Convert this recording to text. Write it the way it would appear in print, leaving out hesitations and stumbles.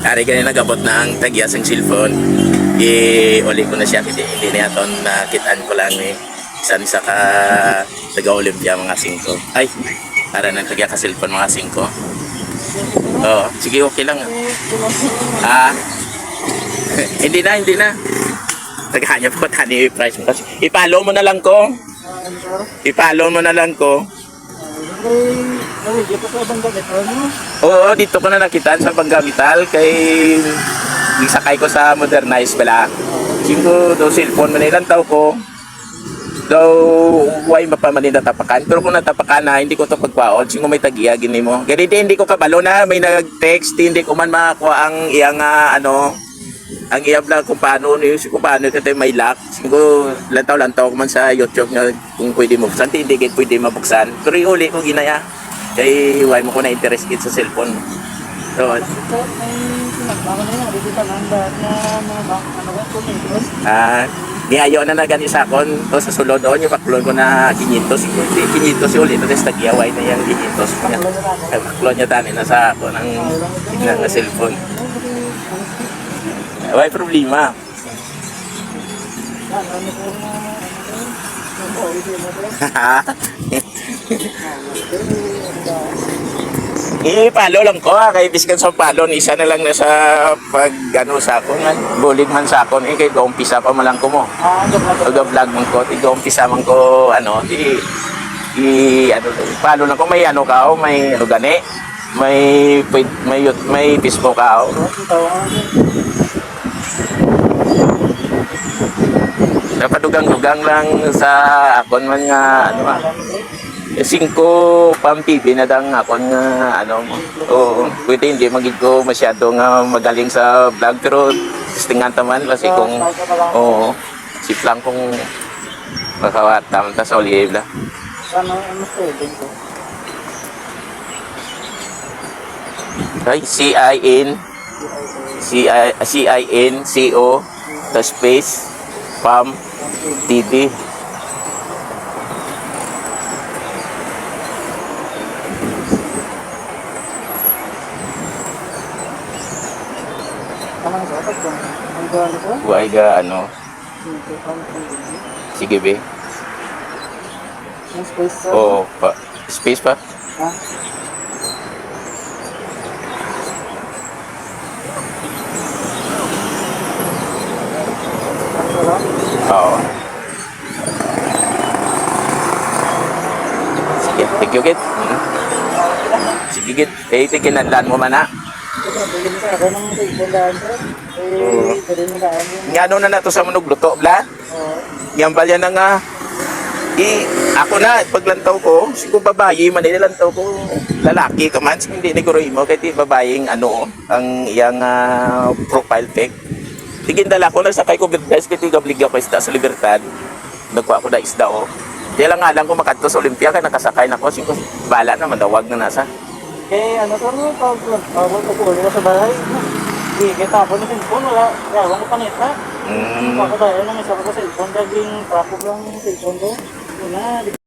Ari ganyan nagabot na ang tagyas ng cellphone. Uli ko na siya, hindi na yaton, nakitaan ko lang eh. Isa ka taga-Olympia mga 5. Ay, para nang tagya ka cellphone mga 5. Oo, sige okay lang. Ah, hindi na. Tagahan niya po tani price mo kasi. I-follow mo na lang ko. I-follow mo na lang ko. Oo, dito ko na nakitaan sa Panggamital kay isakay ko sa modernize pala. Singko do cellphone man ilang tao ko. Daw why mapamanid na tapakan. Pero kung natapakan na hindi ko to pagpaod, singko may tagiya gini mo. Ganito hindi ko kabalo na may nag-text, hindi ko man makakuha ang iyang ang iyab lang kung paano kasi may lock. Singko lantaw ko man sa YouTube nga kung pwede mabuksan, hindi pwede mabuksan. Pero uli ko ginaya. Kay why mo ko na interest sa cellphone. So, niayo na gani sa akon. To sa sulod on yung baklon ko na 500. 500 uli na sa tagiyaway na yung 500 niya. Ay baklon niya tani na sa ako ng cellphone. Why problema? Palo lang ko kay biskan sa palon isa na lang na sa pag sa ako nga bulig man sa ako kay umpisa pa man lang ko mo. Vlog man ko, umpisa man ko palo lang ko may ka may gani. May Facebook ka Napadugang-dugang lang sa akon man nga 5 pampibi na dang akon nga oo pwede hindi magig ko masyado nga magaling sa vlog pero testingan taman kasi kung oo si lang kung makawatam ta sa Olive ay CINCO the space Pam TV. Buhay ga sige be. Oo pa. Space pa? Oo. Sige, thank you, Kit. Sige, Kit. Kinadlan mo man, ha? Nga na to sa manugluto, bla? Ngambal yan na nga. Ako na, paglantaw ko, sigo babayi, manilantaw ko, lalaki ka man, hindi ni Kuroy mo, kahit babaying ang iyang profile pic. Tigindala ko na sakay ko guys kay tigabligya ko isda sa Libertad. Nagkuha ko na isda Kaya lang alam ko makadto sa Olympia kay nakasakay na ko singko bala na madawag na nasa. To no pag ko sa bahay. Di kita po ni cellphone wala yawan ko panita. Ako dahil lang isa ko sa cellphone daging traffic lang cellphone ko. Una